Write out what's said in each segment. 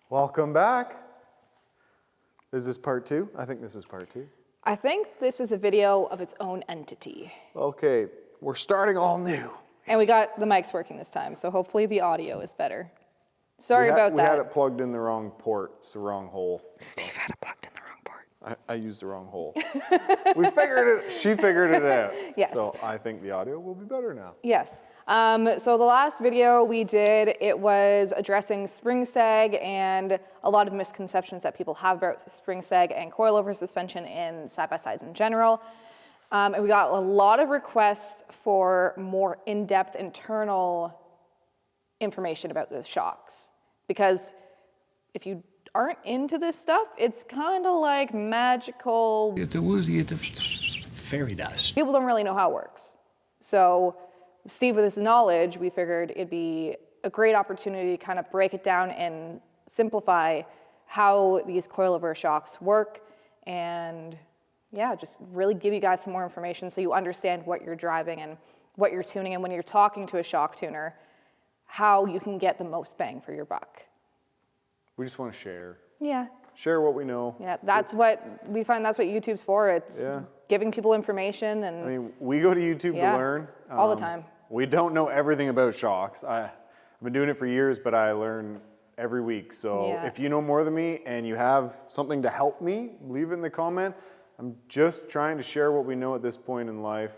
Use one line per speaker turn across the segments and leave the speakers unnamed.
Welcome back. Is this part 2? I think this is part 2.
I think this is a video of its own entity.
Okay, we're starting all new.
And we got the mics working this time, so hopefully the audio is better. Sorry about that.
We had it plugged in the wrong port. It's the wrong hole.
Steve had it plugged in the wrong port.
I used the wrong hole. We figured it, she figured it out.
Yes.
So I think the audio will be better now.
Yes. So the last video we did, it was addressing spring sag and a lot of misconceptions that people have about spring sag and coilover suspension in side-by-sides in general. And we got a lot of requests for more in-depth internal information about the shocks. Because if you aren't into this stuff, it's kind of like magical.
It's a woozy, it's a fairy dust.
People don't really know how it works. So Steve, with his knowledge, we figured it'd be a great opportunity to kind of break it down and simplify how these coilover shocks work and yeah, just really give you guys some more information so you understand what you're driving and what you're tuning, and when you're talking to a shock tuner, how you can get the most bang for your buck.
We just want to share.
Yeah.
Share what we know.
Yeah, that's what we find. That's what YouTube's for. It's giving people information, and
I mean, we go to YouTube to learn
all the time.
We don't know everything about shocks. I've been doing it for years, but I learn every week. So if you know more than me and you have something to help me, leave it in the comment. I'm just trying to share what we know at this point in life.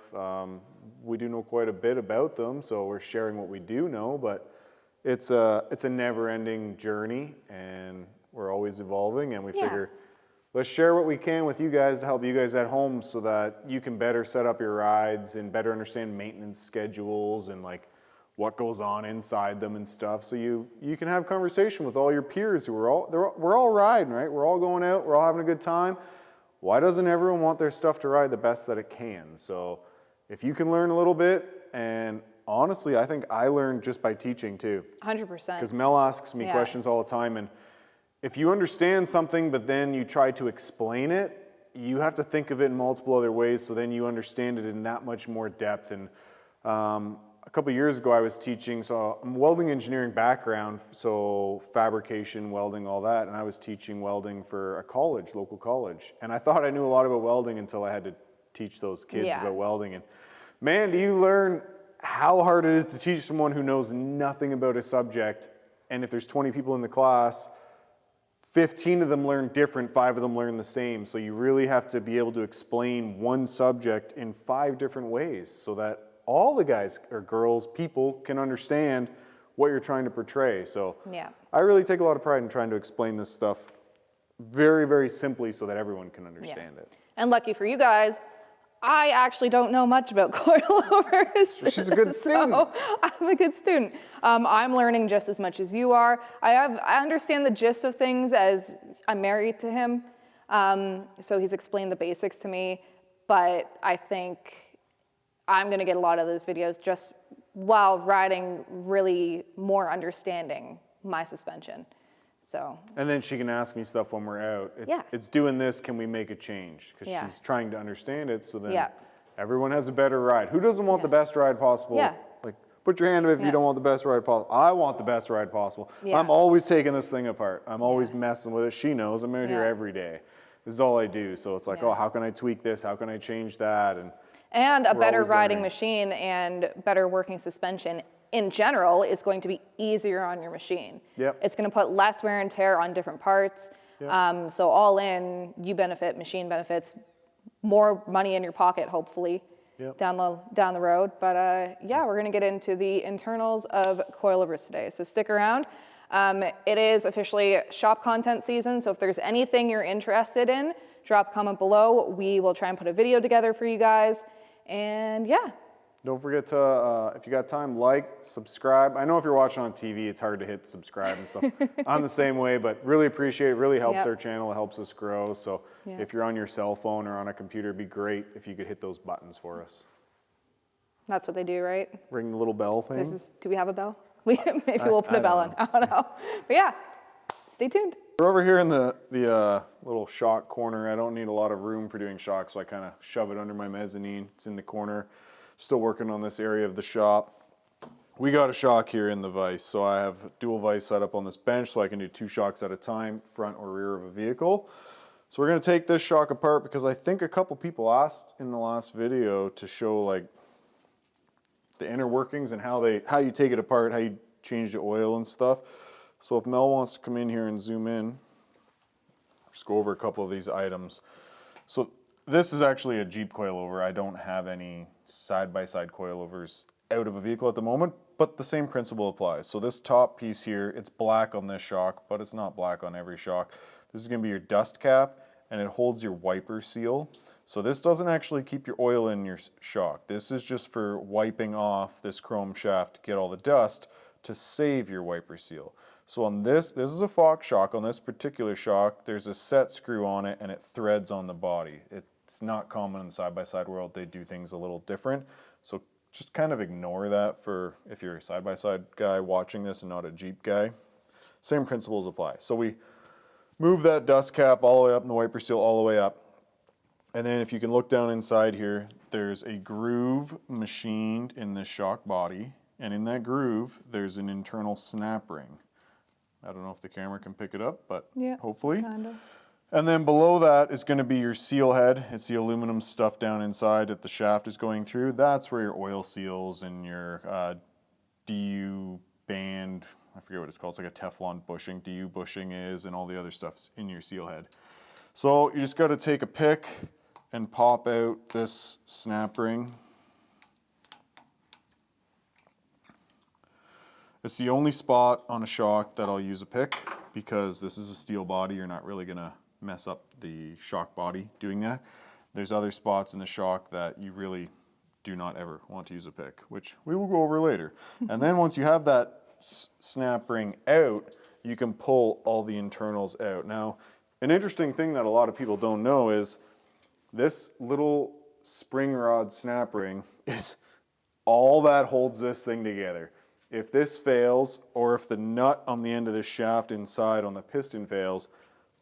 We do know quite a bit about them, so we're sharing what we do know, but it's a never-ending journey, and we're always evolving, and we figure let's share what we can with you guys to help you guys at home so that you can better set up your rides and better understand maintenance schedules and like what goes on inside them and stuff. So you can have conversation with all your peers who we're all riding, right? We're all going out, we're all having a good time. Why doesn't everyone want their stuff to ride the best that it can? So if you can learn a little bit, and honestly, I think I learned just by teaching too.
100%.
Because Mel asks me questions all the time, and if you understand something but then you try to explain it, you have to think of it in multiple other ways, so then you understand it in that much more depth. And a couple of years ago I was teaching, so I'm a welding engineering background, so fabrication, welding, all that, and I was teaching welding for a college, local college. And I thought I knew a lot about welding until I had to teach those kids about welding. And man, do you learn how hard it is to teach someone who knows nothing about a subject, and if there's 20 people in the class, 15 of them learn different, 5 of them learn the same. So you really have to be able to explain one subject in 5 different ways so that all the guys or girls, people can understand what you're trying to portray. So I really take a lot of pride in trying to explain this stuff very, very simply so that everyone can understand it.
And lucky for you guys, I actually don't know much about coilovers.
She's a good student.
So I'm a good student. I'm learning just as much as you are. I understand the gist of things as I'm married to him. So he's explained the basics to me, but I think I'm gonna get a lot of those videos just while riding, really more understanding my suspension. So.
And then she can ask me stuff when we're out. It's doing this, can we make a change? Because she's trying to understand it, so then everyone has a better ride. Who doesn't want the best ride possible? Like, put your hand up if you don't want the best ride possible. I want the best ride possible. I'm always taking this thing apart. I'm always messing with it. She knows, I'm out here every day. This is all I do. So it's like, oh, how can I tweak this? How can I change that?
And a better riding machine and better working suspension in general is going to be easier on your machine. It's going to put less wear and tear on different parts. So all in, you benefit, machine benefits, more money in your pocket, hopefully, down the road. But yeah, we're going to get into the internals of coilovers today. So stick around. It is officially shop content season. So if there's anything you're interested in, drop a comment below. We will try and put a video together for you guys. And yeah.
Don't forget to, if you got time, like, subscribe. I know if you're watching on TV, it's hard to hit subscribe and stuff. I'm the same way, but really appreciate it. Really helps our channel. It helps us grow. So if you're on your cell phone or on a computer, it'd be great if you could hit those buttons for us.
That's what they do, right?
Ring the little bell thing.
Do we have a bell? Maybe we'll put a bell on. I don't know. But yeah, stay tuned.
We're over here in the little shock corner. I don't need a lot of room for doing shocks, so I kind of shove it under my mezzanine. It's in the corner. Still working on this area of the shop. we got a shock here in the vise. So I have dual vise set up on this bench so I can do 2 shocks at a time, front or rear of a vehicle. So we're gonna take this shock apart because I think a couple people asked in the last video to show like the inner workings and how you take it apart, how you change the oil and stuff. So if Mel wants to come in here and zoom in, just go over a couple of these items. So this is actually a Jeep coilover. I don't have any side-by-side coilovers out of a vehicle at the moment, but the same principle applies. So this top piece here, it's black on this shock, but it's not black on every shock. This is gonna be your dust cap, and it holds your wiper seal. So this doesn't actually keep your oil in your shock. This is just for wiping off this chrome shaft to get all the dust to save your wiper seal. So on this is a Fox shock. On this particular shock, there's a set screw on it and it threads on the body. It's not common in the side-by-side world. They do things a little different. So just kind of ignore that for if you're a side-by-side guy watching this and not a Jeep guy. Same principles apply. So we move that dust cap all the way up and the wiper seal all the way up. And then if you can look down inside here, there's a groove machined in this shock body. And in that groove, there's an internal snap ring. I don't know if the camera can pick it up, but
Yeah,
hopefully.
kinda.
And then below that is going to be your seal head. It's the aluminum stuff down inside that the shaft is going through. That's where your oil seals and your DU band, I forget what it's called, it's like a Teflon bushing, DU bushing is, and all the other stuff's in your seal head. So you just got to take a pick and pop out this snap ring. It's the only spot on a shock that I'll use a pick because this is a steel body. You're not really gonna mess up the shock body doing that. There's other spots in the shock that you really do not ever want to use a pick, which we will go over later. And then once you have that snap ring out, you can pull all the internals out. Now, an interesting thing that a lot of people don't know is this little spring rod snap ring is all that holds this thing together. If this fails, or if the nut on the end of the shaft inside on the piston fails,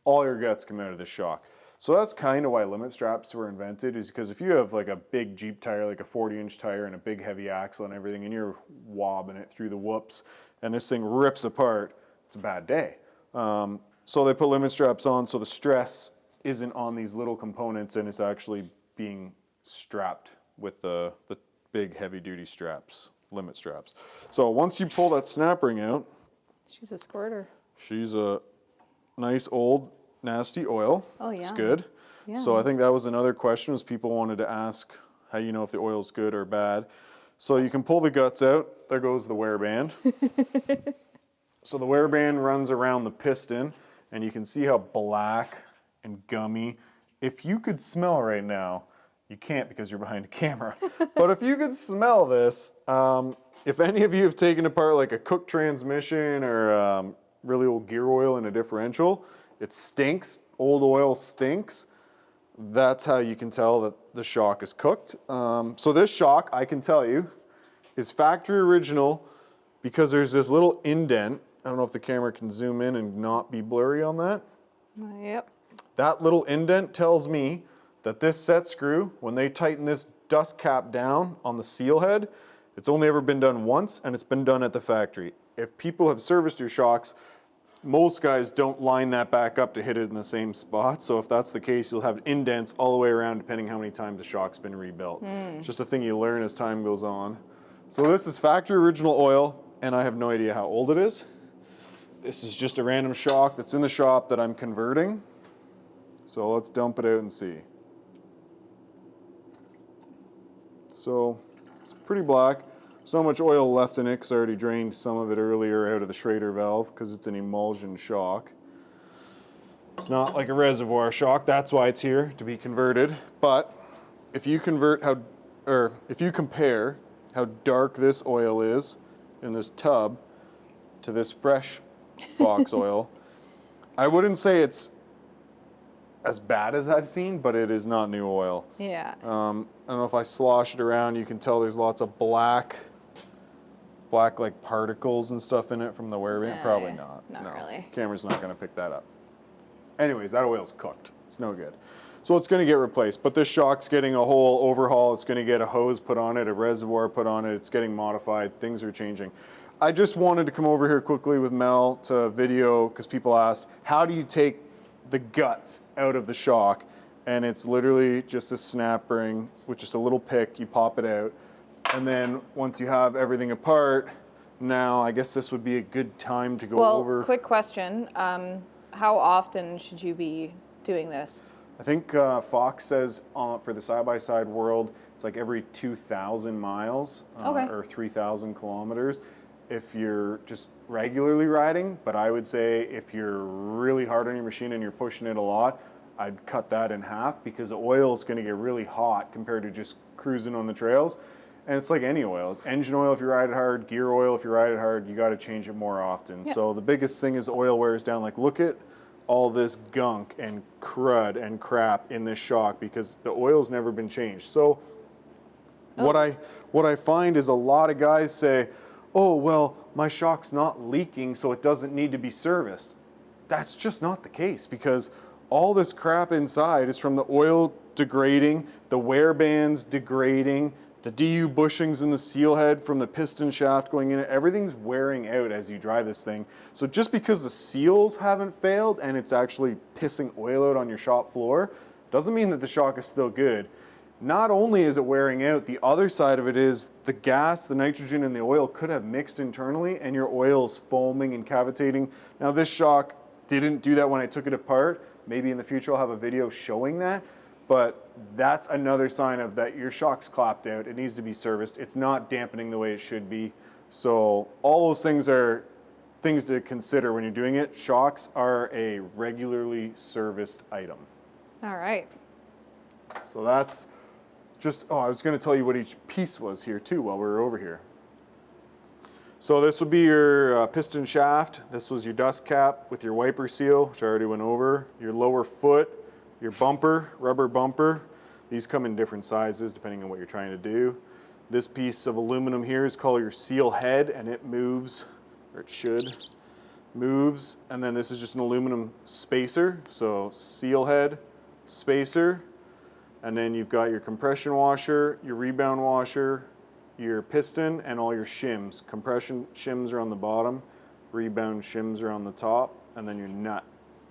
all your guts come out of the shock. So that's kind of why limit straps were invented, is because if you have like a big Jeep tire, like a 40-inch tire and a big heavy axle and everything, and you're wobbing it through the whoops, and this thing rips apart, it's a bad day. So they put limit straps on so the stress isn't on these little components and it's actually being strapped with the big heavy-duty straps. Limit straps. So once you pull that snap ring out,
She's a squirter.
she's a nice old nasty oil.
Oh, yeah.
It's good.
Yeah.
So I think that was another question, was people wanted to ask how you know if the oil's good or bad. So you can pull the guts out. There goes the wear band. So the wear band runs around the piston and you can see how black and gummy. If you could smell right now, you can't because you're behind a camera. But if you could smell this, if any of you have taken apart like a cooked transmission or really old gear oil in a differential, it stinks. Old oil stinks. That's how you can tell that the shock is cooked. So this shock, I can tell you, is factory original because there's this little indent. I don't know if the camera can zoom in and not be blurry on that.
Yep.
That little indent tells me that this set screw, when they tighten this dust cap down on the seal head, it's only ever been done once and it's been done at the factory. If people have serviced your shocks, most guys don't line that back up to hit it in the same spot. So if that's the case, you'll have indents all the way around depending how many times the shock's been rebuilt. It's just a thing you learn as time goes on. So this is factory original oil and I have no idea how old it is. This is just a random shock that's in the shop that I'm converting. So let's dump it out and see. So it's pretty black. There's not much oil left in it because I already drained some of it earlier out of the Schrader valve because it's an emulsion shock. It's not like a reservoir shock, that's why it's here, to be converted. But if you compare how dark this oil is in this tub to this fresh Fox oil, I wouldn't say it's as bad as I've seen, but it is not new oil.
Yeah.
I don't know if I slosh it around, you can tell there's lots of black like particles and stuff in it from the wear band. Probably not.
Not
no.
really.
Camera's not gonna pick that up. Anyways, that oil's cooked. It's no good. So it's going to get replaced, but this shock's getting a whole overhaul. It's going to get a hose put on it, a reservoir put on it. It's getting modified. Things are changing. I just wanted to come over here quickly with Mel to video because people asked, how do you take the guts out of the shock? And it's literally just a snap ring with just a little pick. You pop it out. And then once you have everything apart, now I guess this would be a good time to go over.
Well, quick question. How often should you be doing this?
I think Fox says for the side-by-side world, it's like every 2,000 miles or 3,000 kilometers if you're just regularly riding. But I would say if you're really hard on your machine and you're pushing it a lot, I'd cut that in half because the oil is going to get really hot compared to just cruising on the trails. And it's like any oil. Engine oil if you ride it hard, gear oil if you ride it hard, you got to change it more often. Yep. So the biggest thing is oil wears down. Like look at all this gunk and crud and crap in this shock because the oil's never been changed. So what I find is a lot of guys say, oh, well, my shock's not leaking, so it doesn't need to be serviced. That's just not the case because all this crap inside is from the oil degrading, the wear bands degrading, the DU bushings in the seal head from the piston shaft going in, everything's wearing out as you drive this thing. So just because the seals haven't failed and it's actually pissing oil out on your shop floor, doesn't mean that the shock is still good. Not only is it wearing out, the other side of it is the gas, the nitrogen, and the oil could have mixed internally and your oil's foaming and cavitating. Now this shock didn't do that when I took it apart. Maybe in the future I'll have a video showing that. But that's another sign of that your shock's clapped out. It needs to be serviced. It's not dampening the way it should be. So all those things are things to consider when you're doing it. Shocks are a regularly serviced item.
All right.
So that's just, I was going to tell you what each piece was here too while we were over here. So this would be your piston shaft. This was your dust cap with your wiper seal, which I already went over. Your lower foot. Your bumper, rubber bumper. These come in different sizes depending on what you're trying to do. This piece of aluminum here is called your seal head and it moves, or it should, moves. And then this is just an aluminum spacer. So seal head, spacer. And then you've got your compression washer, your rebound washer, your piston, and all your shims. Compression shims are on the bottom, rebound shims are on the top, and then your nut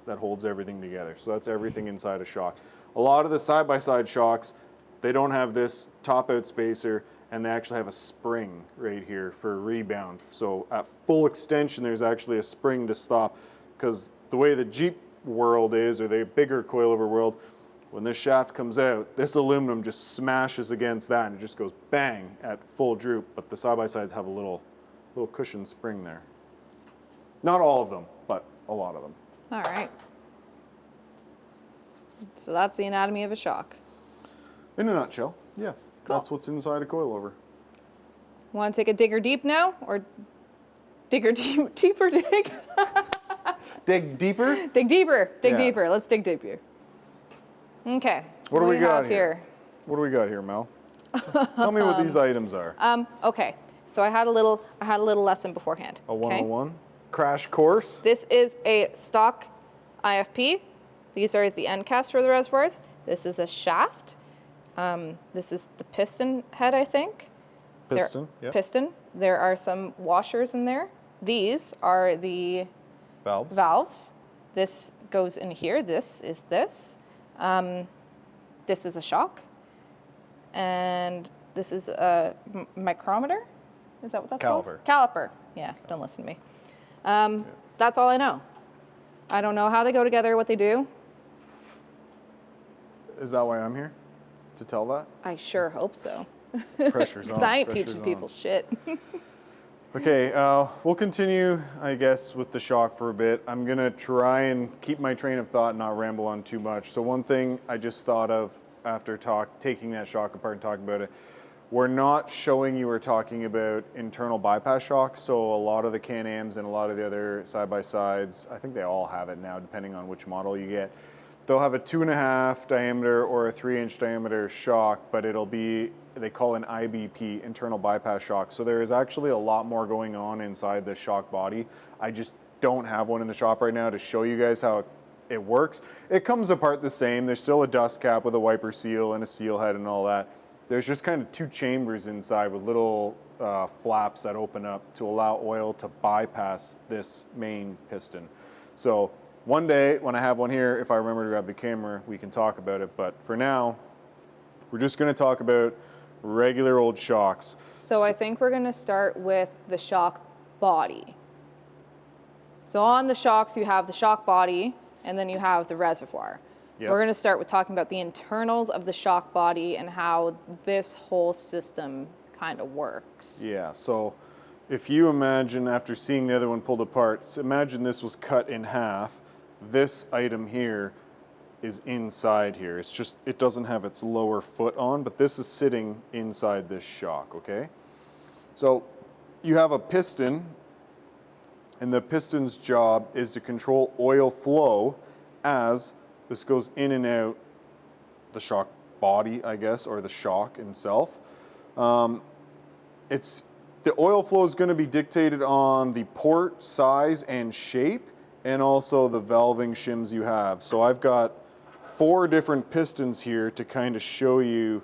that holds everything together. So that's everything inside a shock. A lot of the side-by-side shocks, they don't have this top-out spacer, and they actually have a spring right here for rebound. So at full extension, there's actually a spring to stop, because the way the Jeep world is, or the bigger coilover world, when this shaft comes out, this aluminum just smashes against that, and it just goes bang at full droop, but the side-by-sides have a little cushion spring there. Not all of them, but a lot of them.
All right. So that's the anatomy of a shock.
In a nutshell, yeah.
Cool.
That's what's inside a coilover.
Want to take a digger deep now? Or digger deeper dig?
Dig deeper?
Dig deeper. Dig
Yeah.
deeper. Let's dig deeper. Okay. So
What do we got
have
here? What do we got here, Mel? Tell me what these items are.
Okay. So I had a little lesson beforehand.
A 101? Crash course?
This is a stock IFP. These are the end caps for the reservoirs. This is a shaft. This is the piston head, I think.
Piston, yeah.
Piston. There are some washers in there. These are the valves. This goes in here. This is this. This is a shock. And this is a micrometer. Is that what that's called? Caliper. Yeah, don't listen to me. That's all I know. I don't know how they go together, what they do.
Is that why I'm here? To tell that?
I sure hope so.
Pressure's on.
Because I ain't
Pressure's
teaching
on.
people shit.
Okay, we'll continue, I guess, with the shock for a bit. I'm going to try and keep my train of thought and not ramble on too much. So one thing I just thought of after taking that shock apart and talking about it, we're not showing you or talking about internal bypass shocks. So a lot of the Can-Ams and a lot of the other side-by-sides, I think they all have it now, depending on which model you get. They'll have a 2.5 diameter or a 3-inch diameter shock, but it'll be, they call an IBP, internal bypass shock. So there is actually a lot more going on inside the shock body. I just don't have one in the shop right now to show you guys how it works. It comes apart the same. There's still a dust cap with a wiper seal and a seal head and all that. There's just kind of 2 chambers inside with little flaps that open up to allow oil to bypass this main piston. So one day when I have one here, if I remember to grab the camera, we can talk about it. But for now, we're just going to talk about regular old shocks.
So I think we're going to start with the shock body. So on the shocks, you have the shock body, and then you have the reservoir. Yep. We're going to start with talking about the internals of the shock body and how this whole system kind of works.
Yeah, so if you imagine, after seeing the other one pulled apart, so imagine this was cut in half. This item here is inside here. It's just, it doesn't have its lower foot on, but this is sitting inside this shock, okay? So you have a piston, and the piston's job is to control oil flow as this goes in and out the shock body, I guess, or the shock itself. The oil flow is going to be dictated on the port size and shape, and also the valving shims you have. So I've got 4 different pistons here to kind of show you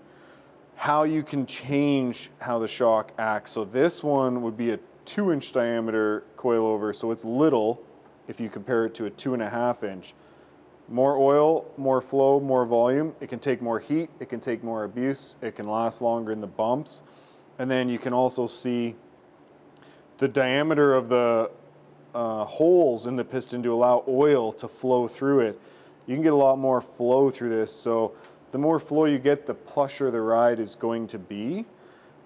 how you can change how the shock acts. So this one would be a 2-inch diameter coilover, so it's little if you compare it to a 2.5-inch. More oil, more flow, more volume. It can take more heat, it can take more abuse, it can last longer in the bumps. And then you can also see the diameter of the holes in the piston to allow oil to flow through it. You can get a lot more flow through this, so the more flow you get, the plusher the ride is going to be.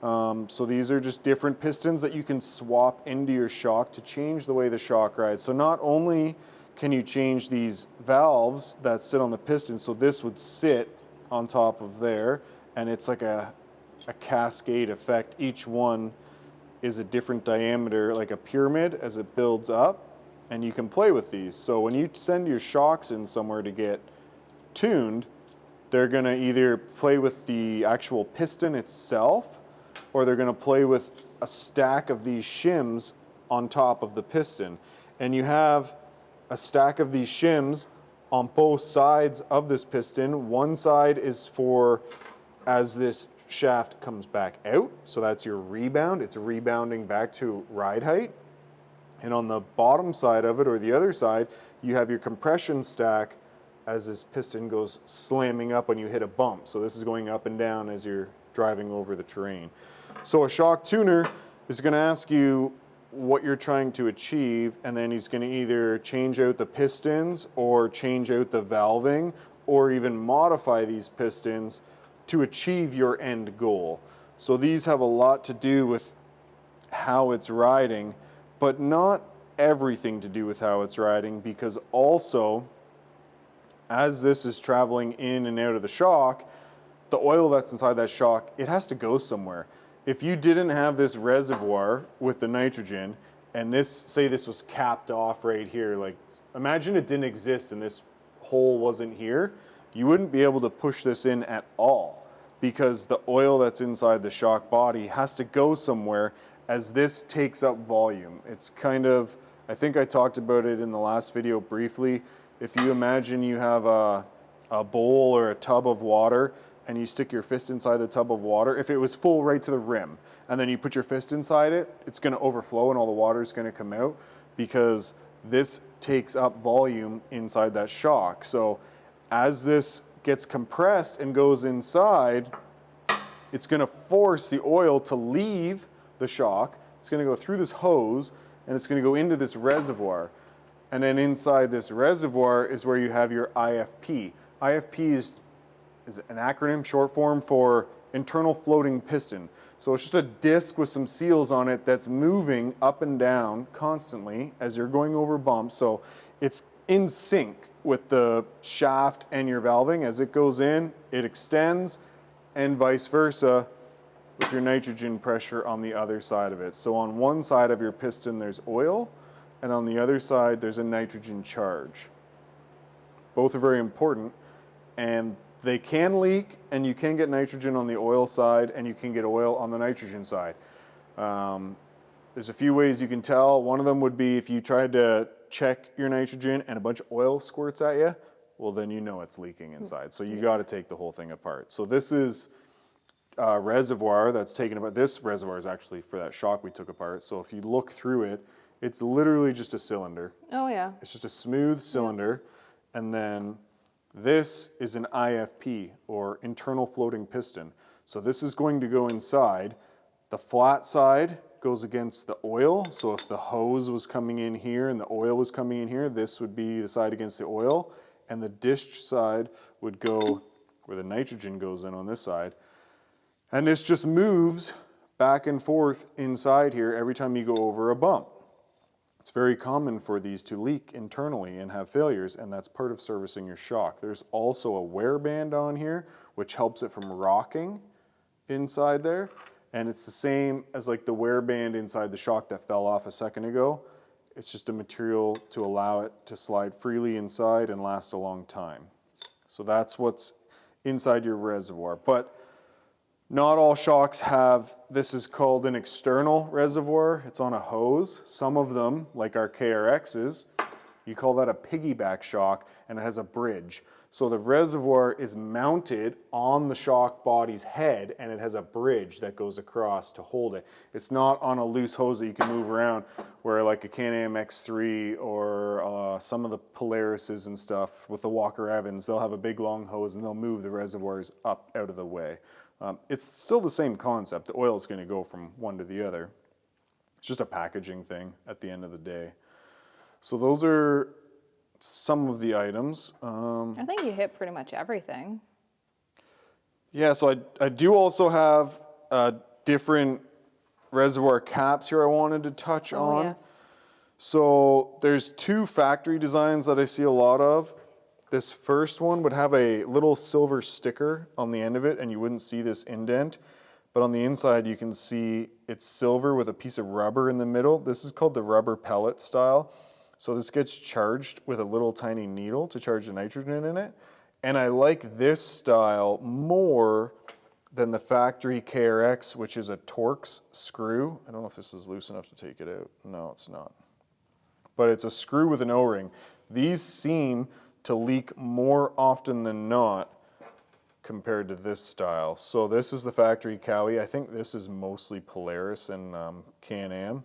So these are just different pistons that you can swap into your shock to change the way the shock rides. So not only can you change these valves that sit on the piston, so this would sit on top of there, and it's like a cascade effect. Each one is a different diameter, like a pyramid as it builds up, and you can play with these. So when you send your shocks in somewhere to get tuned, they're gonna either play with the actual piston itself, or they're gonna play with a stack of these shims on top of the piston. And you have a stack of these shims on both sides of this piston. One side is for as this shaft comes back out, so that's your rebound. It's rebounding back to ride height. And on the bottom side of it, or the other side, you have your compression stack as this piston goes slamming up when you hit a bump. So this is going up and down as you're driving over the terrain. So a shock tuner is going to ask you what you're trying to achieve, and then he's going to either change out the pistons or change out the valving, or even modify these pistons to achieve your end goal. So these have a lot to do with how it's riding, but not everything to do with how it's riding, because also as this is traveling in and out of the shock, the oil that's inside that shock, it has to go somewhere. If you didn't have this reservoir with the nitrogen, and this, say this was capped off right here, like imagine it didn't exist and this hole wasn't here, you wouldn't be able to push this in at all, because the oil that's inside the shock body has to go somewhere as this takes up volume. It's kind of, I think I talked about it in the last video briefly. If you imagine you have a bowl or a tub of water, and you stick your fist inside the tub of water, if it was full right to the rim, and then you put your fist inside it, it's gonna overflow and all the water is gonna come out, because this takes up volume inside that shock. So as this gets compressed and goes inside, it's gonna force the oil to leave the shock. It's gonna go through this hose, and it's gonna go into this reservoir. And then inside this reservoir is where you have your IFP. IFP is an acronym, short form for internal floating piston. So it's just a disc with some seals on it that's moving up and down constantly as you're going over bumps. So it's in sync with the shaft and your valving. As it goes in, it extends, and vice versa with your nitrogen pressure on the other side of it. So on one side of your piston there's oil, and on the other side there's a nitrogen charge. Both are very important, and they can leak, and you can get nitrogen on the oil side, and you can get oil on the nitrogen side. There's a few ways you can tell. One of them would be if you tried to check your nitrogen and a bunch of oil squirts at you, well, then you know it's leaking inside. So you got to take the whole thing apart. So this is a reservoir that's taken apart. This reservoir is actually for that shock we took apart. So if you look through it, it's literally just a cylinder.
Oh, yeah.
It's just a smooth cylinder. And then this is an IFP, or internal floating piston. So this is going to go inside. The flat side goes against the oil. So if the hose was coming in here and the oil was coming in here, this would be the side against the oil. And the dish side would go where the nitrogen goes in on this side. And this just moves back and forth inside here every time you go over a bump. It's very common for these to leak internally and have failures, and that's part of servicing your shock. There's also a wear band on here, which helps it from rocking inside there. And it's the same as like the wear band inside the shock that fell off a second ago. It's just a material to allow it to slide freely inside and last a long time. So that's what's inside your reservoir. But not all shocks have, this is called an external reservoir. It's on a hose. Some of them, like our KRXs, you call that a piggyback shock, and it has a bridge. So the reservoir is mounted on the shock body's head, and it has a bridge that goes across to hold it. It's not on a loose hose that you can move around, where like a Can-Am X3 or some of the Polarises and stuff with the Walker Evans, they'll have a big long hose and they'll move the reservoirs up out of the way. It's still the same concept. The oil is going to go from one to the other. It's just a packaging thing at the end of the day. So those are some of the items.
I think you hit pretty much everything.
Yeah, so I do also have different reservoir caps here I wanted to touch on.
Yes.
So there's two factory designs that I see a lot of. This first one would have a little silver sticker on the end of it, and you wouldn't see this indent. But on the inside, you can see it's silver with a piece of rubber in the middle. This is called the rubber pellet style. So this gets charged with a little tiny needle to charge the nitrogen in it. And I like this style more than the factory KRX, which is a Torx screw. I don't know if this is loose enough to take it out. No, it's not. But it's a screw with an O-ring. These seem to leak more often than not compared to this style. So this is the factory Cowie. I think this is mostly Polaris and Can-Am.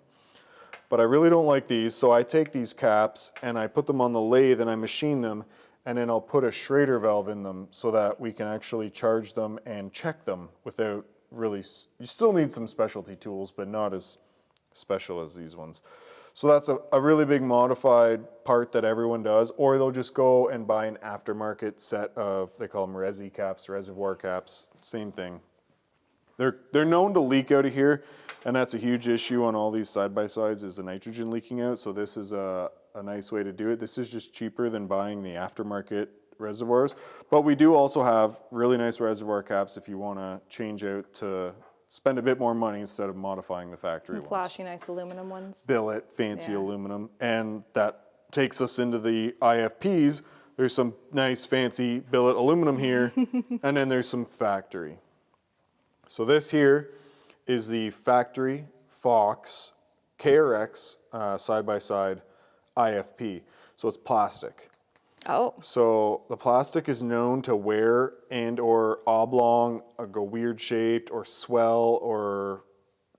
But I really don't like these, so I take these caps and I put them on the lathe and I machine them, and then I'll put a Schrader valve in them so that we can actually charge them and check them without really, you still need some specialty tools, but not as special as these ones. So that's a really big modified part that everyone does, or they'll just go and buy an aftermarket set of, they call them Resi caps, reservoir caps, same thing. They're known to leak out of here, and that's a huge issue on all these side-by-sides is the nitrogen leaking out, so this is a nice way to do it. This is just cheaper than buying the aftermarket reservoirs, but we do also have really nice reservoir caps if you want to change out to spend a bit more money instead of modifying the factory ones.
Some flashy, nice aluminum ones.
Billet, fancy
Yeah.
aluminum, and that takes us into the IFPs. There's some nice fancy billet aluminum here, and then there's some factory. So this here is the factory Fox KRX side-by-side IFP. So it's plastic.
Oh.
So the plastic is known to wear and or oblong or go weird shaped or swell, or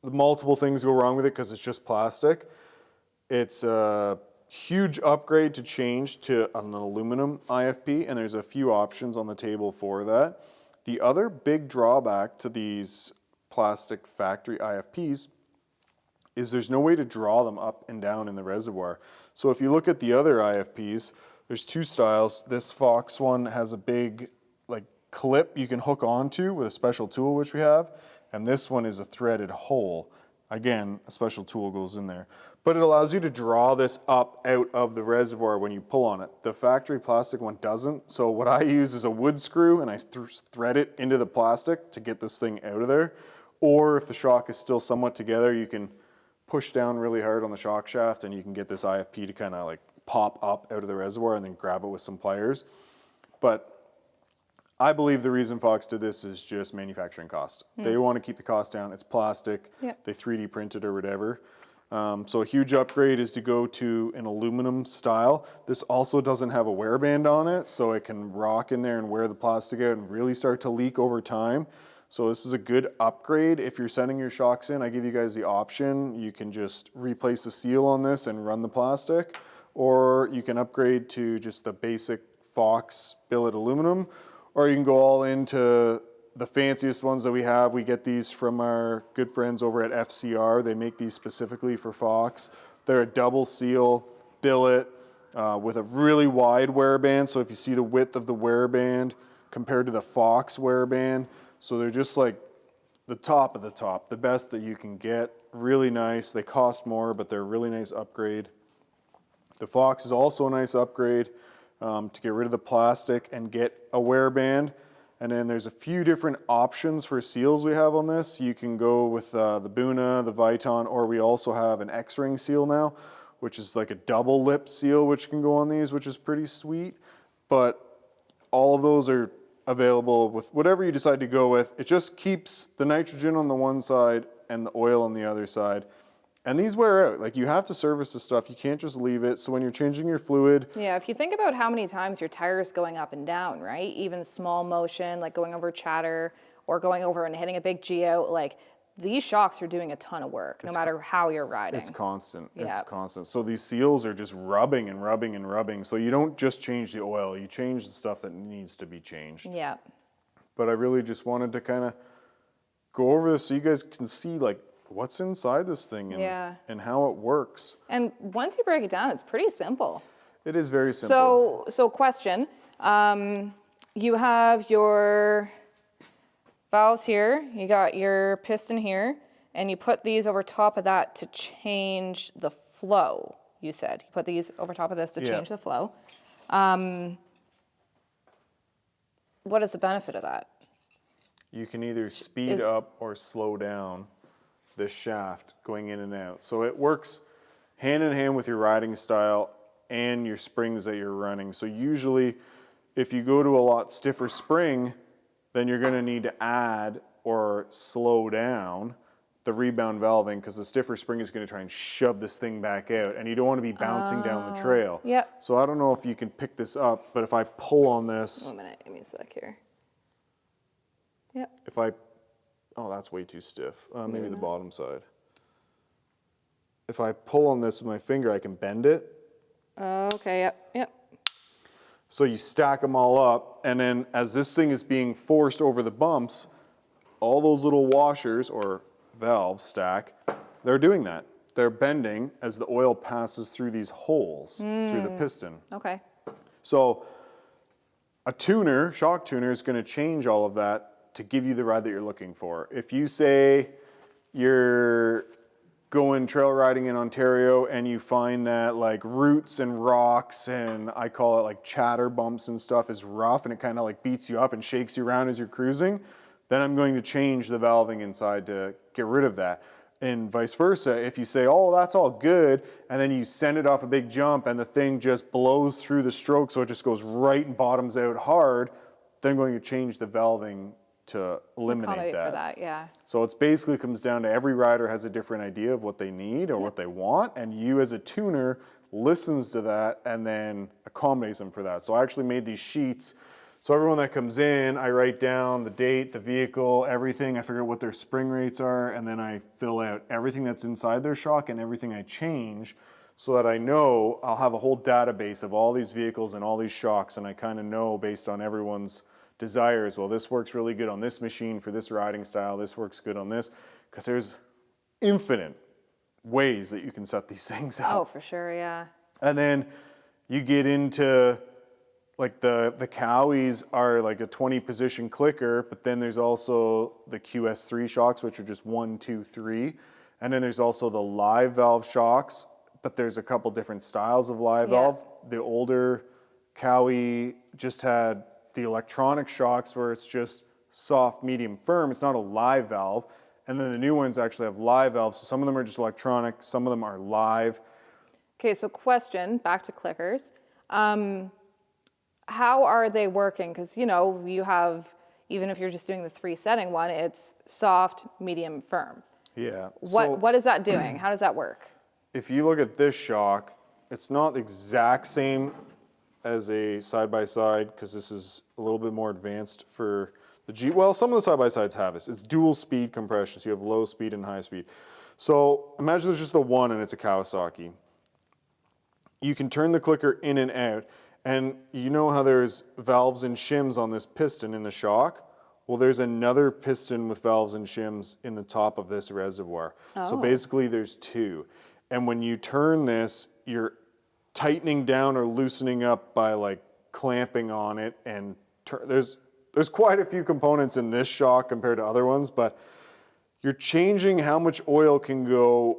multiple things go wrong with it because it's just plastic. It's a huge upgrade to change to an aluminum IFP, and there's a few options on the table for that. The other big drawback to these plastic factory IFPs is there's no way to draw them up and down in the reservoir. So if you look at the other IFPs, there's two styles. This Fox one has a big like clip you can hook onto with a special tool, which we have, and this one is a threaded hole. Again, a special tool goes in there. But it allows you to draw this up out of the reservoir when you pull on it. The factory plastic one doesn't, so what I use is a wood screw and I thread it into the plastic to get this thing out of there. Or if the shock is still somewhat together, you can push down really hard on the shock shaft and you can get this IFP to kind of like pop up out of the reservoir and then grab it with some pliers. But I believe the reason Fox did this is just manufacturing cost. They want to keep the cost down. It's plastic.
Yep.
They 3D printed or whatever. So a huge upgrade is to go to an aluminum style. This also doesn't have a wear band on it, so it can rock in there and wear the plastic out and really start to leak over time. So this is a good upgrade. If you're sending your shocks in, I give you guys the option. You can just replace the seal on this and run the plastic, or you can upgrade to just the basic Fox billet aluminum, or you can go all into the fanciest ones that we have. We get these from our good friends over at FCR. They make these specifically for Fox. They're a double seal billet with a really wide wear band. So if you see the width of the wear band compared to the Fox wear band, so they're just like the top of the top, the best that you can get. Really nice. They cost more, but they're a really nice upgrade. The Fox is also a nice upgrade to get rid of the plastic and get a wear band. And then there's a few different options for seals we have on this. You can go with the Buna, the Viton, or we also have an X-ring seal now, which is like a double lip seal, which can go on these, which is pretty sweet. But all of those are available with whatever you decide to go with. It just keeps the nitrogen on the one side and the oil on the other side. And these wear out. Like, you have to service this stuff. You can't just leave it. So when you're changing your fluid.
Yeah, if you think about how many times your tire is going up and down, right? Even small motion, like going over chatter or going over and hitting a big geo, like these shocks are doing a ton of work, no matter how you're riding.
It's constant.
Yeah.
It's constant. So these seals are just rubbing and rubbing and rubbing. So you don't just change the oil. You change the stuff that needs to be changed.
Yeah.
But I really just wanted to kind of go over this so you guys can see, like, what's inside this thing and how it works.
And once you break it down, it's pretty simple.
It is very simple.
So question, you have your valves here, you got your piston here, and you put these over top of that to change the flow, you said. You put these over top of this to change the flow. What is the benefit of that?
You can either speed up or slow down this shaft going in and out. So it works hand in hand with your riding style and your springs that you're running. So usually if you go to a lot stiffer spring, then you're going to need to add or slow down the rebound valving, because the stiffer spring is going to try and shove this thing back out, and you don't want to be bouncing down the trail.
Yep.
So I don't know if you can pick this up, but if I pull on this,
1 minute, give me a sec here. Yep.
if I, oh, that's way too stiff. Maybe the bottom side. If I pull on this with my finger, I can bend it.
Okay, yep.
So you stack them all up, and then as this thing is being forced over the bumps, all those little washers or valves stack, they're doing that. They're bending as the oil passes through these holes through the piston.
Okay.
So a tuner, shock tuner, is going to change all of that to give you the ride that you're looking for. If you say you're going trail riding in Ontario and you find that like roots and rocks and I call it like chatter bumps and stuff is rough and it kind of like beats you up and shakes you around as you're cruising, then I'm going to change the valving inside to get rid of that. And vice versa, if you say, oh, that's all good, and then you send it off a big jump and the thing just blows through the stroke so it just goes right and bottoms out hard, then I'm going to change the valving to eliminate
Accommodate
that.
for that, yeah.
So it's basically comes down to every rider has a different idea of what they need or what they want, and you as a tuner listens to that and then accommodates them for that. So I actually made these sheets. So everyone that comes in, I write down the date, the vehicle, everything. I figure out what their spring rates are, and then I fill out everything that's inside their shock and everything I change so that I know I'll have a whole database of all these vehicles and all these shocks, and I kind of know based on everyone's desires, well, this works really good on this machine for this riding style, this works good on this, because there's infinite ways that you can set these things up.
Oh, for sure, yeah.
And then you get into, like the Cowies are like a 20 position clicker, but then there's also the QS3 shocks, which are just 1, 2, 3. And then there's also the live valve shocks, but there's a couple different styles of live valve. The older Cowie just had the electronic shocks where it's just soft, medium, firm. It's not a live valve. And then the new ones actually have live valves. So some of them are just electronic, some of them are live.
Okay, so question, back to clickers. How are they working? Because, you know, you have, even if you're just doing the 3 setting one, it's soft, medium, firm.
Yeah.
What is that doing? How does that work?
if you look at this shock, it's not the exact same as a side-by-side because this is a little bit more advanced for the Jeep. Well, some of the side-by-sides have this. It's dual speed compression, so you have low speed and high speed. So imagine there's just the one and it's a Kawasaki. You can turn the clicker in and out, and you know how there's valves and shims on this piston in the shock? Well, there's another piston with valves and shims in the top of this reservoir. So basically there's two. And when you turn this, you're tightening down or loosening up by like clamping on it, and there's quite a few components in this shock compared to other ones, but you're changing how much oil can go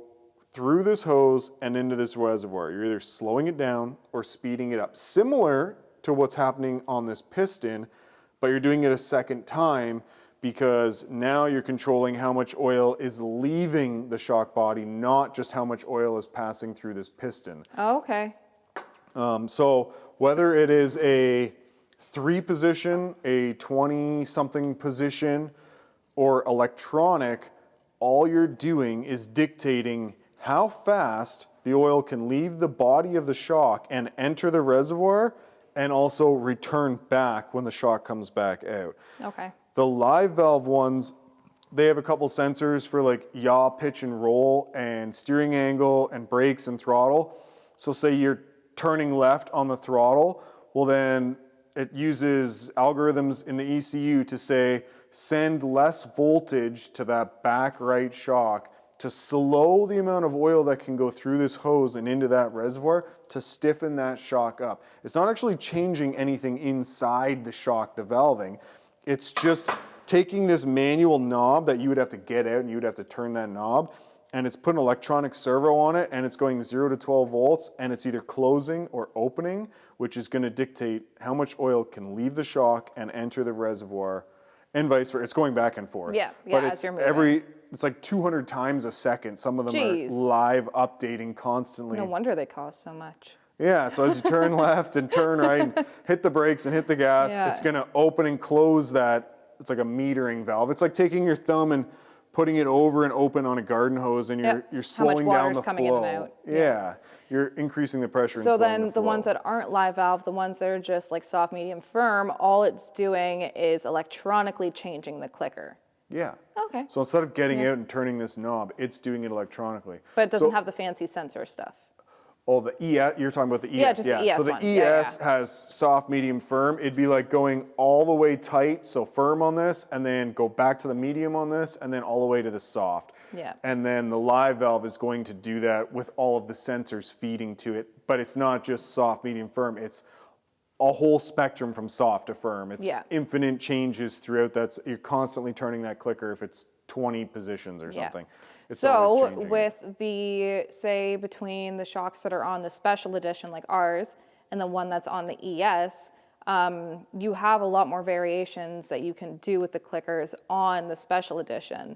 through this hose and into this reservoir. You're either slowing it down or speeding it up. Similar to what's happening on this piston, but you're doing it a second time because now you're controlling how much oil is leaving the shock body, not just how much oil is passing through this piston.
Oh, okay.
So whether it is a 3 position, a 20-something position, or electronic, all you're doing is dictating how fast the oil can leave the body of the shock and enter the reservoir and also return back when the shock comes back out.
Okay.
The live valve ones, they have a couple sensors for like yaw, pitch, and roll, and steering angle, and brakes and throttle. So say you're turning left on the throttle, well then it uses algorithms in the ECU to say, send less voltage to that back right shock to slow the amount of oil that can go through this hose and into that reservoir to stiffen that shock up. It's not actually changing anything inside the shock, the valving. It's just taking this manual knob that you would have to get out and you would have to turn that knob, and it's put an electronic servo on it, and it's going 0 to 12 volts, and it's either closing or opening, which is going to dictate how much oil can leave the shock and enter the reservoir, and vice versa. It's going back and forth.
Yeah,
but
as you're moving.
It's like 200 times a second. Some of them
Jeez.
are live updating constantly.
No wonder they cost so much.
Yeah, so as you turn left and turn right, and hit the brakes and hit the gas,
Yeah.
it's going to open and close that. It's like a metering valve. It's like taking your thumb and putting it over and open on a garden hose, and you're slowing down the
coming
flow.
in and out.
Yeah, you're increasing the pressure.
So
and slowing
then
the
the ones
flow.
that aren't live valve, the ones that are just like soft, medium, firm, all it's doing is electronically changing the clicker.
Yeah.
Okay.
So instead of getting out and turning this knob, it's doing it electronically.
But it doesn't
So-
have the fancy sensor stuff.
Oh, the ES, you're talking about the ES.
Yeah, just the ES
So the
one.
ES
Yeah.
has soft, medium, firm. It'd be like going all the way tight, so firm on this, and then go back to the medium on this, and then all the way to the soft.
Yeah.
And then the live valve is going to do that with all of the sensors feeding to it, but it's not just soft, medium, firm. It's a whole spectrum from soft to firm. It's infinite changes throughout. You're constantly turning that clicker if it's 20 positions or something. It's always
So
changing it.
with the, say, between the shocks that are on the special edition like ours and the one that's on the ES, you have a lot more variations that you can do with the clickers on the special edition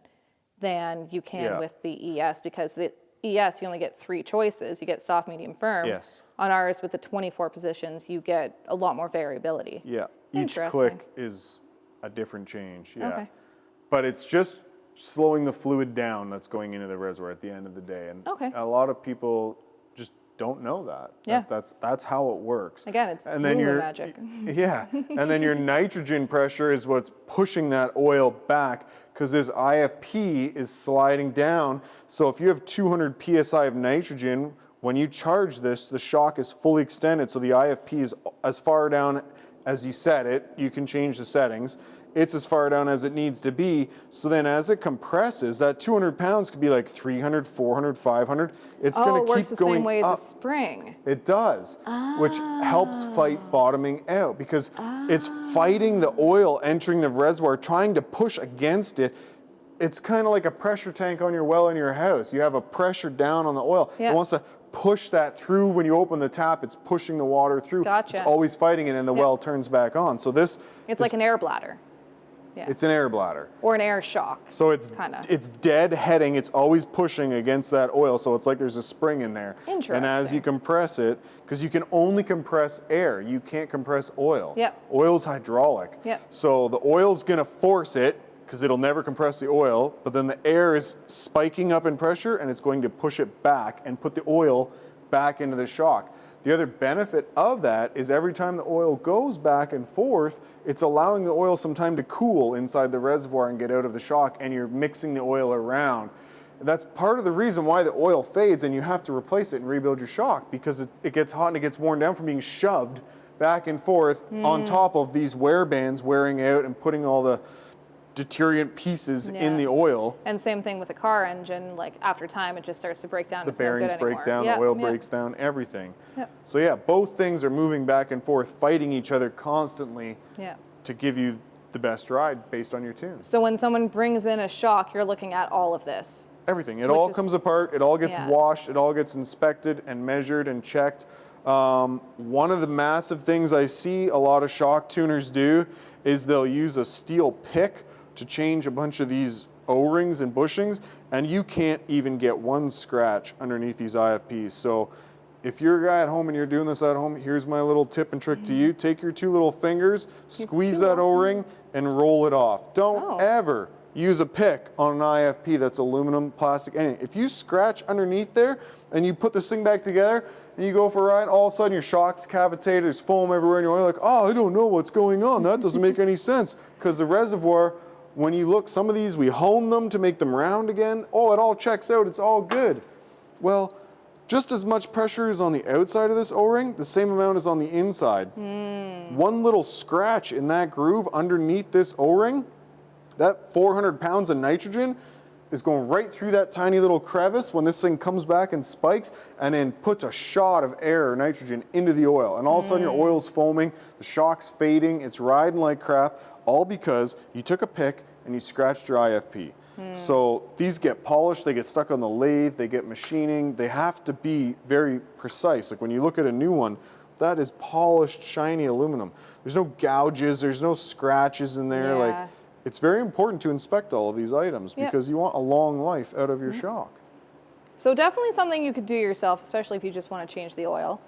than you can with the ES, because the ES, you only get 3 choices. You get soft, medium, firm.
Yes.
On ours, with the 24 positions, you get a lot more variability.
Yeah, each
Interesting.
click is a different change, yeah.
Okay.
But it's just slowing the fluid down that's going into the reservoir at the end of the day. And a lot of people just don't know that.
Yeah.
That's how it works.
Again, it's
and then
Lula magic.
Yeah, and then your nitrogen pressure is what's pushing that oil back, because this IFP is sliding down. So if you have 200 PSI of nitrogen, when you charge this, the shock is fully extended, so the IFP is as far down as you set it. You can change the settings. It's as far down as it needs to be. So then as it compresses, that 200 pounds could be like 300, 400, 500. It's going to keep going up.
It works the same way as a spring.
It does, which helps fight bottoming out, because it's fighting the oil entering the reservoir, trying to push against it. It's kind of like a pressure tank on your well in your house. You have a pressure down on the oil.
Yeah.
It wants to push that through. When you open the tap, it's pushing the water through.
Gotcha.
It's always fighting it, and the well turns back on. So
It's like an air bladder. Yeah.
It's an air bladder.
Or an air shock.
So it's dead heading. It's always pushing against that oil. So it's like there's a spring in there.
Interesting.
And as you compress it, because you can only compress air, you can't compress oil.
Yep.
Oil's hydraulic.
Yep.
So the oil's going to force it because it'll never compress the oil, but then the air is spiking up in pressure and it's going to push it back and put the oil back into the shock. The other benefit of that is every time the oil goes back and forth, it's allowing the oil some time to cool inside the reservoir and get out of the shock, and you're mixing the oil around. That's part of the reason why the oil fades and you have to replace it and rebuild your shock, because it gets hot and it gets worn down from being shoved back and forth on top of these wear bands wearing out and putting all the deterrent pieces in the oil.
And same thing with a car engine, like after time it just starts to break down.
The bearings break down, the oil breaks down, everything.
Yep.
So yeah, both things are moving back and forth, fighting each other constantly to give you the best ride based on your tune.
So when someone brings in a shock, you're looking at all of this.
Everything. It all comes apart, it all gets washed, it all gets inspected and measured and checked. One of the massive things I see a lot of shock tuners do is they'll use a steel pick to change a bunch of these O-rings and bushings, and you can't even get one scratch underneath these IFPs. So if you're a guy at home and you're doing this at home, here's my little tip and trick to you. Take your 2 little fingers, squeeze that O-ring, and roll it off. Don't ever use a pick on an IFP that's aluminum, plastic, anything. If you scratch underneath there and you put this thing back together and you go for a ride, all of a sudden your shock's cavitated, there's foam everywhere, and you're like, oh, I don't know what's going on. That doesn't make any sense. Because the reservoir, when you look, some of these, we hone them to make them round again. Oh, it all checks out, it's all good. Well, just as much pressure is on the outside of this O-ring, the same amount is on the inside. One little scratch in that groove underneath this O-ring, that 400 pounds of nitrogen is going right through that tiny little crevice when this thing comes back and spikes and then puts a shot of air or nitrogen into the oil. And all of a sudden your oil's foaming, the shock's fading, it's riding like crap, all because you took a pick and you scratched your IFP. So these get polished, they get stuck on the lathe, they get machining, they have to be very precise. Like when you look at a new one, that is polished, shiny aluminum. There's no gouges, there's no scratches in there. Like, it's very important to inspect all of these items because you want a long life out of your shock.
So definitely something you could do yourself, especially if you just want to change the oil.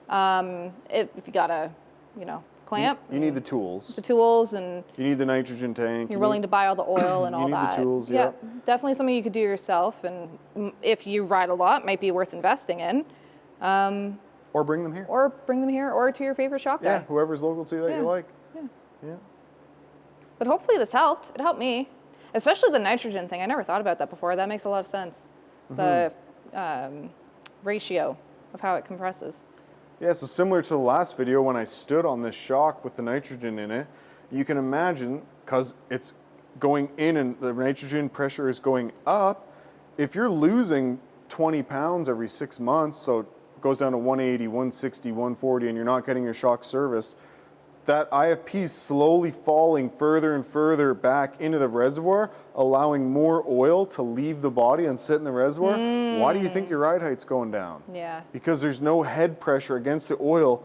If you got a, clamp.
You need the tools.
The tools, and
you need the nitrogen tank.
You're willing to buy all the oil and all that.
You need the tools,
yeah. Definitely something you could do yourself, and if you ride a lot, might be worth investing in.
Or bring them here.
Or bring them here, or to your favorite shock guy.
Yeah, whoever's local to you that you like. Yeah.
But hopefully this helped. It helped me. Especially the nitrogen thing. I never thought about that before. That makes a lot of sense. The ratio of how it compresses.
Yeah, so similar to the last video when I stood on this shock with the nitrogen in it, you can imagine, because it's going in and the nitrogen pressure is going up, if you're losing 20 pounds every 6 months, so it goes down to 180, 160, 140, and you're not getting your shock serviced, that IFP is slowly falling further and further back into the reservoir, allowing more oil to leave the body and sit in the reservoir. Why do you think your ride height's going down?
Yeah.
Because there's no head pressure against the oil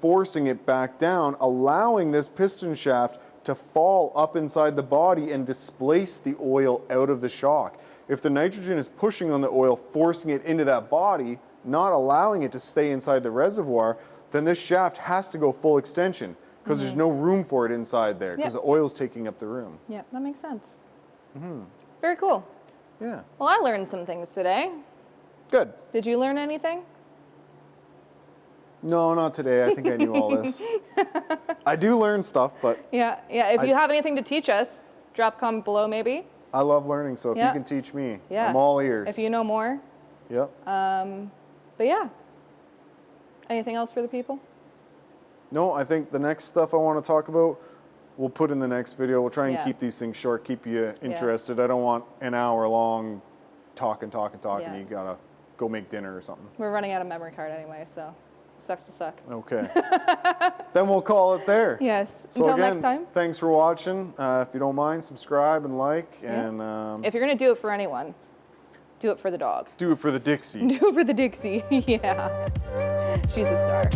forcing it back down, allowing this piston shaft to fall up inside the body and displace the oil out of the shock. If the nitrogen is pushing on the oil, forcing it into that body, not allowing it to stay inside the reservoir, then this shaft has to go full extension, because there's no room for it inside there, because the oil's taking up the room.
Yeah, that makes sense. Very cool.
Yeah.
Well, I learned some things today.
Good.
Did you learn anything?
No, not today. I think I knew all this. I do learn stuff, but...
Yeah. If you have anything to teach us, drop a comment below maybe.
I love learning, so if you can teach me, I'm all ears.
If you know more.
Yep.
But yeah. Anything else for the people?
No, I think the next stuff I want to talk about, we'll put in the next video. We'll try and keep these things short, keep you interested. I don't want an hour long talking. You gotta go make dinner or something.
We're running out of memory card anyway, so sucks to suck.
Okay. Then we'll call it there.
Yes.
So
Until
again,
next time.
Thanks for watching. If you don't mind, subscribe and like. And
if you're gonna do it for anyone, do it for the dog.
do it for the Dixie.
Do it for the Dixie. Yeah. She's a star.